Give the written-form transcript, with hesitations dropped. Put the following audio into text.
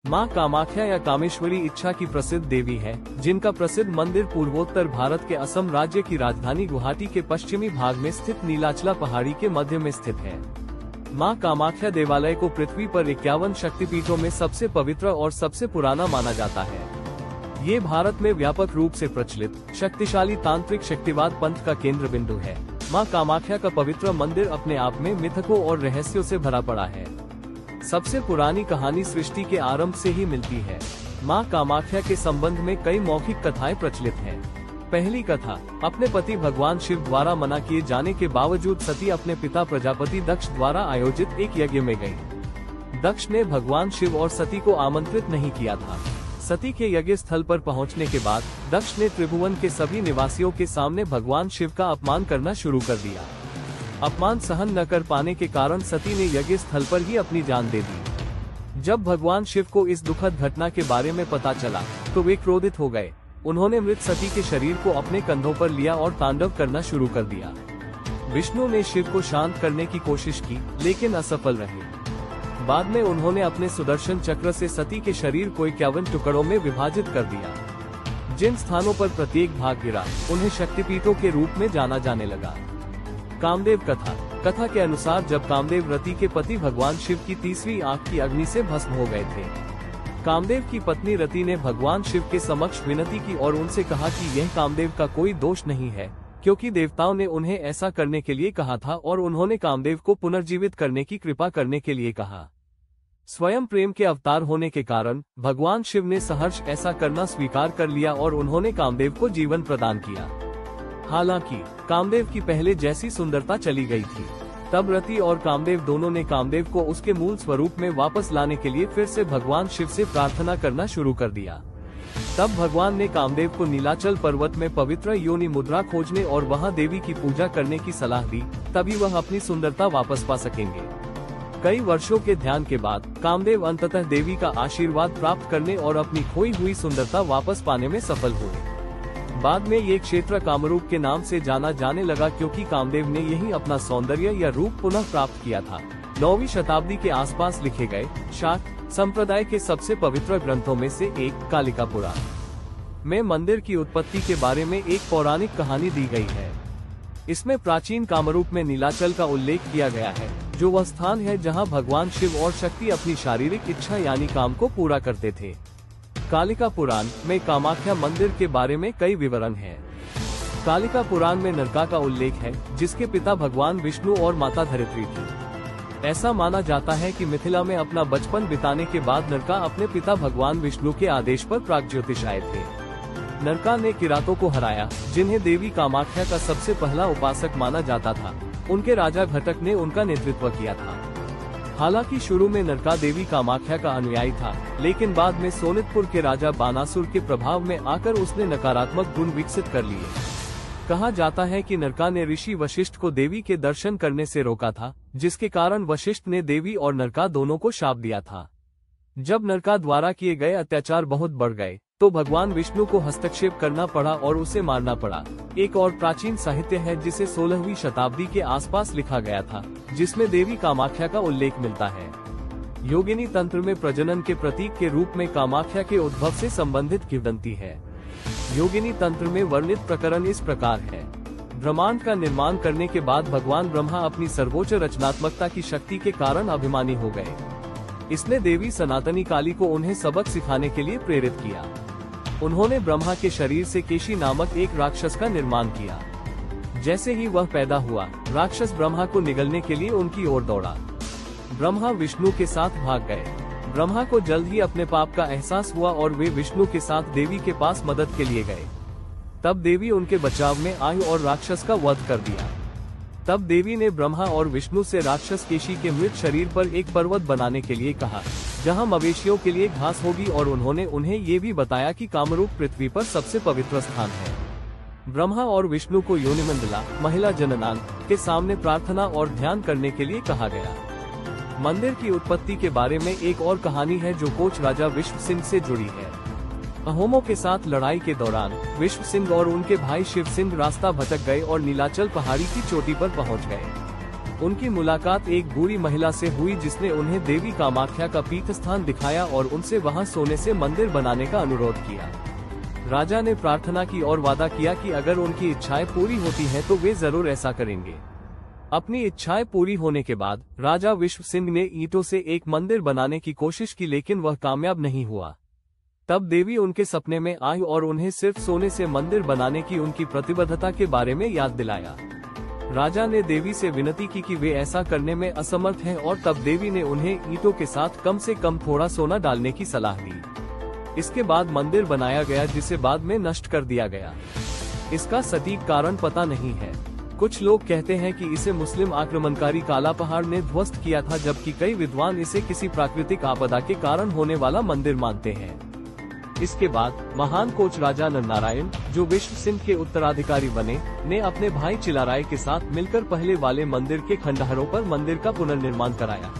माँ कामाख्या या कामेश्वरी इच्छा की प्रसिद्ध देवी है, जिनका प्रसिद्ध मंदिर पूर्वोत्तर भारत के असम राज्य की राजधानी गुवाहाटी के पश्चिमी भाग में स्थित नीलाचला पहाड़ी के मध्य में स्थित है। माँ कामाख्या देवालय को पृथ्वी पर 51 शक्तिपीठों में सबसे पवित्र और सबसे पुराना माना जाता है। ये भारत में व्यापक रूप से प्रचलित शक्तिशाली तांत्रिक शक्तिवाद पंथ का केंद्र बिंदु है। माँ कामाख्या का पवित्र मंदिर अपने आप में मिथकों और रहस्यों से भरा पड़ा है। सबसे पुरानी कहानी सृष्टि के आरंभ से ही मिलती है। माँ कामाख्या के संबंध में कई मौखिक कथाएं प्रचलित हैं। पहली कथा, अपने पति भगवान शिव द्वारा मना किए जाने के बावजूद सती अपने पिता प्रजापति दक्ष द्वारा आयोजित एक यज्ञ में गई। दक्ष ने भगवान शिव और सती को आमंत्रित नहीं किया था। सती के यज्ञ स्थल पर पहुंचने के बाद दक्ष ने त्रिभुवन के सभी निवासियों के सामने भगवान शिव का अपमान करना शुरू कर दिया। अपमान सहन न कर पाने के कारण सती ने यज्ञ स्थल पर ही अपनी जान दे दी। जब भगवान शिव को इस दुखद घटना के बारे में पता चला तो वे क्रोधित हो गए। उन्होंने मृत सती के शरीर को अपने कंधों पर लिया और तांडव करना शुरू कर दिया। विष्णु ने शिव को शांत करने की कोशिश की, लेकिन असफल रहे। बाद में उन्होंने अपने सुदर्शन चक्र से सती के शरीर को 51 टुकड़ों में विभाजित कर दिया। जिन स्थानों पर प्रत्येक भाग गिरा, उन्हें शक्तिपीठों के रूप में जाना जाने लगा। कामदेव कथा के अनुसार जब कामदेव रति के पति भगवान शिव की तीसरी आंख की अग्नि से भस्म हो गए थे, कामदेव की पत्नी रति ने भगवान शिव के समक्ष विनती की और उनसे कहा कि यह कामदेव का कोई दोष नहीं है, क्योंकि देवताओं ने उन्हें ऐसा करने के लिए कहा था और उन्होंने कामदेव को पुनर्जीवित करने की कृपा करने के लिए कहा। स्वयं प्रेम के अवतार होने के कारण भगवान शिव ने सहर्ष ऐसा करना स्वीकार कर लिया और उन्होंने कामदेव को जीवन प्रदान किया। हालांकि कामदेव की पहले जैसी सुंदरता चली गई थी। तब रति और कामदेव दोनों ने कामदेव को उसके मूल स्वरूप में वापस लाने के लिए फिर से भगवान शिव से प्रार्थना करना शुरू कर दिया। तब भगवान ने कामदेव को नीलाचल पर्वत में पवित्र योनि मुद्रा खोजने और वहां देवी की पूजा करने की सलाह दी, तभी वह अपनी सुंदरता वापस पा सकेंगे। कई वर्षों के ध्यान के बाद कामदेव अंततः देवी का आशीर्वाद प्राप्त करने और अपनी खोई हुई सुंदरता वापस पाने में सफल हुए। बाद में ये क्षेत्र कामरूप के नाम से जाना जाने लगा, क्योंकि कामदेव ने यही अपना सौंदर्य या रूप पुनः प्राप्त किया था। 9वीं शताब्दी के आसपास लिखे गए शाक्त संप्रदाय के सबसे पवित्र ग्रंथों में से एक कालिका पुराण में मंदिर की उत्पत्ति के बारे में एक पौराणिक कहानी दी गई है। इसमें प्राचीन कामरूप में नीलाचल का उल्लेख किया गया है, जो वह स्थान है जहां भगवान शिव और शक्ति अपनी शारीरिक इच्छा यानी काम को पूरा करते थे। कालिका पुराण में कामाख्या मंदिर के बारे में कई विवरण हैं। कालिका पुराण में नरका का उल्लेख है, जिसके पिता भगवान विष्णु और माता धरित्री थी। ऐसा माना जाता है कि मिथिला में अपना बचपन बिताने के बाद नरका अपने पिता भगवान विष्णु के आदेश पर प्रागज्योतिष आए थे। नरका ने किरातों को हराया, जिन्हें देवी कामाख्या का सबसे पहला उपासक माना जाता था। उनके राजा घटक ने उनका नेतृत्व किया था। हालांकि शुरू में नरका देवी कामाख्या का अनुयायी था, लेकिन बाद में सोनितपुर के राजा बानासुर के प्रभाव में आकर उसने नकारात्मक गुण विकसित कर लिए। कहा जाता है कि नरका ने ऋषि वशिष्ठ को देवी के दर्शन करने से रोका था, जिसके कारण वशिष्ठ ने देवी और नरका दोनों को शाप दिया था। जब नरका द्वारा किए गए अत्याचार बहुत बढ़ गए, तो भगवान विष्णु को हस्तक्षेप करना पड़ा और उसे मारना पड़ा। एक और प्राचीन साहित्य है जिसे 16वीं शताब्दी के आसपास लिखा गया था, जिसमें देवी कामाख्या का उल्लेख मिलता है। योगिनी तंत्र में प्रजनन के प्रतीक के रूप में कामाख्या के उद्भव से संबंधित किंवदंती है। योगिनी तंत्र में वर्णित प्रकरण इस प्रकार है। ब्रह्मांड का निर्माण करने के बाद भगवान ब्रह्मा अपनी सर्वोच्च रचनात्मकता की शक्ति के कारण अभिमानी हो गए। इसने देवी सनातनी काली को उन्हें सबक सिखाने के लिए प्रेरित किया। उन्होंने ब्रह्मा के शरीर से केशी नामक एक राक्षस का निर्माण किया। जैसे ही वह पैदा हुआ, राक्षस ब्रह्मा को निगलने के लिए उनकी ओर दौड़ा। ब्रह्मा विष्णु के साथ भाग गए। ब्रह्मा को जल्द ही अपने पाप का एहसास हुआ और वे विष्णु के साथ देवी के पास मदद के लिए गए। तब देवी उनके बचाव में आई और राक्षस का वध कर दिया। तब देवी ने ब्रह्मा और विष्णु से राक्षस केशी के मृत शरीर पर एक पर्वत बनाने के लिए कहा, जहां मवेशियों के लिए घास होगी, और उन्होंने उन्हें ये भी बताया कि कामरूप पृथ्वी पर सबसे पवित्र स्थान है। ब्रह्मा और विष्णु को योनिमंडला महिला जननांग के सामने प्रार्थना और ध्यान करने के लिए कहा गया। मंदिर की उत्पत्ति के बारे में एक और कहानी है जो कोच राजा विश्व सिंह से जुड़ी है। अहोमों के साथ लड़ाई के दौरान विश्व सिंह और उनके भाई शिव सिंह रास्ता भटक गए और नीलाचल पहाड़ी की चोटी पर पहुंच गए। उनकी मुलाकात एक बूढ़ी महिला से हुई जिसने उन्हें देवी कामाख्या का पीठ स्थान दिखाया और उनसे वहां सोने से मंदिर बनाने का अनुरोध किया। राजा ने प्रार्थना की और वादा किया कि अगर उनकी इच्छाएं पूरी होती हैं तो वे जरूर ऐसा करेंगे। अपनी इच्छाएं पूरी होने के बाद राजा विश्व सिंह ने ईंटों से एक मंदिर बनाने की कोशिश की, लेकिन वह कामयाब नहीं हुआ। तब देवी उनके सपने में आई और उन्हें सिर्फ सोने से मंदिर बनाने की उनकी प्रतिबद्धता के बारे में याद दिलाया। राजा ने देवी से विनती की कि वे ऐसा करने में असमर्थ हैं और तब देवी ने उन्हें ईंटों के साथ कम से कम थोड़ा सोना डालने की सलाह दी। इसके बाद मंदिर बनाया गया, जिसे बाद में नष्ट कर दिया गया। इसका सटीक कारण पता नहीं है। कुछ लोग कहते हैं कि इसे मुस्लिम आक्रमणकारी काला पहाड़ ने ध्वस्त किया था, जबकि कई विद्वान इसे किसी प्राकृतिक आपदा के कारण होने वाला मंदिर मानते हैं। इसके बाद महान कोच राजा नरनारायण, जो विश्व सिंह के उत्तराधिकारी बने, ने अपने भाई चिलाराय के साथ मिलकर पहले वाले मंदिर के खंडहरों पर मंदिर का पुनर्निर्माण कराया।